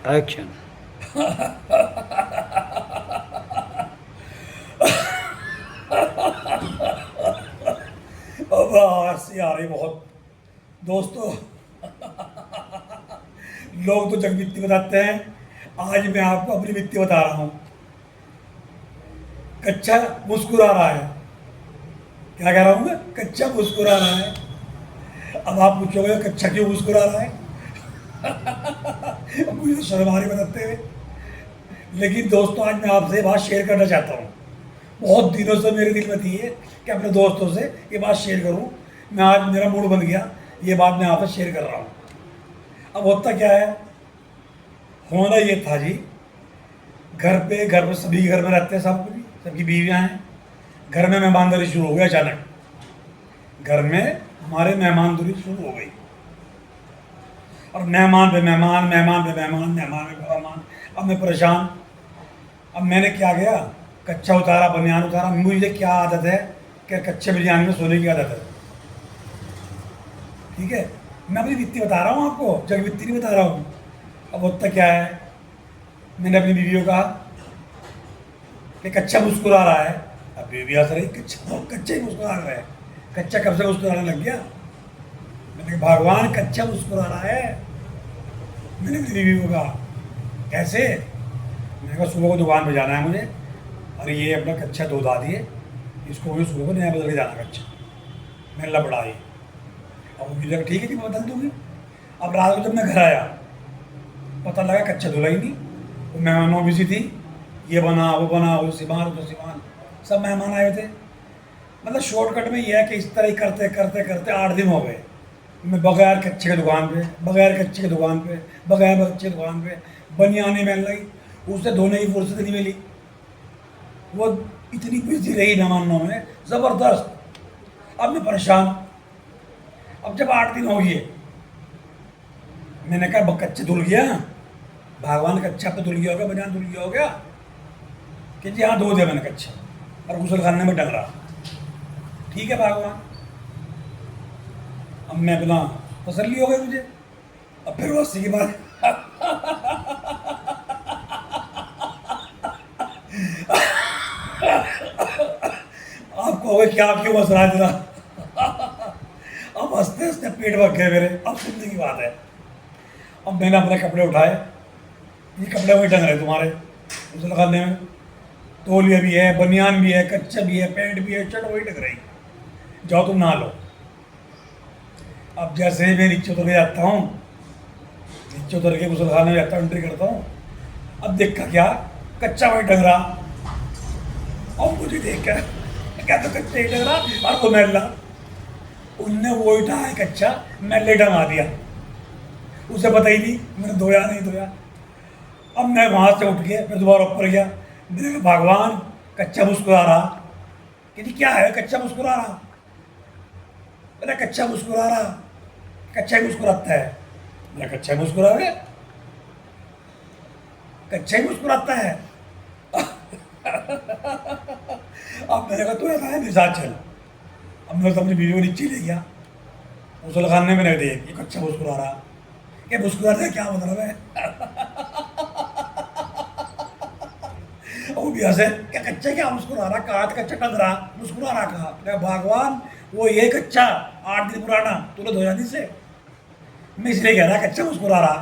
Action. अब हंसी आ रही बहुत दोस्तों। लोग तो जग बीती बताते हैं, आज मैं आपको अपनी बीती बता रहा हूँ। कच्चा मुस्कुरा रहा है। क्या कह रहा हूँ मैं? कच्चा मुस्कुरा रहा है। अब आप पूछोगे कच्चा क्यों मुस्कुरा रहा है? मुझे तो शर्म आ रही बताते हुए। लेकिन दोस्तों, आज मैं आपसे ये बात शेयर करना चाहता हूँ। बहुत दिनों से मेरे दिल में थी ये कि अपने दोस्तों से ये बात शेयर करूँ। मैं आज मेरा मूड बन गया, ये बात मैं आपसे शेयर कर रहा हूँ। अब होता क्या है, होना ये था जी। घर पे सभी घर में रहते हैं, सबकी बीवियां हैं। घर में मेहमानदारी शुरू हो गई अचानक। घर में हमारे मेहमानदारी शुरू हो गई, और मेहमान पे मेहमान, मेहमान पे मेहमान, मेहमान पे मेहमान। अब मैं परेशान। अब मैंने क्या किया, कच्चा उतारा, बनियान उतारा। मुझे क्या आदत है कि कच्चे बनियान में सोने की आदत है। ठीक है, मैं अपनी वित्ती बता रहा हूँ आपको, जग वित्ती नहीं बता रहा हूँ। अब होता क्या है, मैंने अपनी बीवी को कहा कि कच्चा मुस्कुरा रहा है। अब बीवी हंस रही, कच्चा ही मुस्कुरा रहा है। कच्चा कब से मुस्कुराने लग गया? मैंने कहा भगवान, कच्चा मुस्कुरा रहा है। मैंने अपनी बीवी को कहा कैसे? मैंने कहा सुबह को दुकान पे जाना है मुझे, और ये अपना कच्चा धो धा दिए, इसको मुझे सुबह को नया बदल के जाना कच्चा। मैंने लपड़ाई। अब वो भी ठीक है कि मैं बदल दूंगी। अब रात को जब मैं घर आया, पता लगा कच्चा धुला ही नहीं। वो मेहमानों बिजी थी, ये बना वो बना, वो सिमान वो सिमान, सब मेहमान आए थे। मतलब शॉर्टकट में ये है कि इस तरह ही करते करते करते 8 दिन हो गए। मैं बगैर कच्चे की दुकान पे, बगैर कच्चे की दुकान पे, बगैर कच्चे की दुकान पे बनियानें मिल रही, उससे धोने की फुर्सत नहीं मिली। वो इतनी बिजी रही मेहमानों में, ज़बरदस्त। अब मैं परेशान। अब जब 8 दिन हो गए, मैंने कहा कच्चे धुल गया, भगवान कच्चा पे धुल गया होगा, बनियान धुल गया होगा कि जी हाँ धो दिया मैंने कच्चा, और गुसल खाने में डल रहा। ठीक है भगवान। अब मैं अपना तसल्ली हो गई मुझे। अब फिर वो अस्सी की बात। आपको हो गया क्या, क्यों हंस रहा है जरा? अब हंसते हंसते पेट भर गए मेरे। अब सुनने की बात है। अब मैंने अपने कपड़े उठाए, ये कपड़े वही टंग रहे तुम्हारे उस लगाने में। तौलिया भी है, बनियान भी है, कच्चा भी है, पैंट भी है, शर्ट वही टंग रही। जाओ तुम नहा लो। अब जैसे मैं नीचे उतर के जाता हूँ, नीचे उतर के गुसल खाने में जाता हूँ, एंट्री करता हूँ। अब देखा क्या, कच्चा वही टंग रहा। अब मुझे देख कर क्या, तो कच्चा ही टंग रहा, और वो मैला। उनने वो उठाया कच्चा, मैले टंगा दिया। उसे पता ही नहीं मैंने धोया नहीं धोया। अब मैं वहाँ से उठ के मैं दोबारा ऊपर गया। मैंने कहा भगवान, कच्चा मुस्कुरा रहा। कि क्या है कच्चा मुस्कुरा रहा? अरे कच्चा मुस्कुरा रहा, कच्चा ही मुस्कुराता है। मेरा कच्चा ही मुस्कुरा रहे, कच्चा ही मुस्कुराता है। अब मैंने कहा तू ऐसा है मेरे साथ चल। अब मैं तो अपनी बीवी को नीचे ले गया। उसे लगाने में नहीं, देख ये कच्चा मुस्कुरा रहा। क्या मुस्कुराते हैं, क्या मतलब है? वो भी हंसे, क्या कच्चा क्या मुस्कुरा रहा? कहा कच्चा टंग रहा, मुस्कुरा रहा कहा? भगवान, वो ये कच्चा 8 दिन पुराना तूने धोया नहीं से, मैं इसलिए कह रहा कच्चा मुस्कुरा रहा।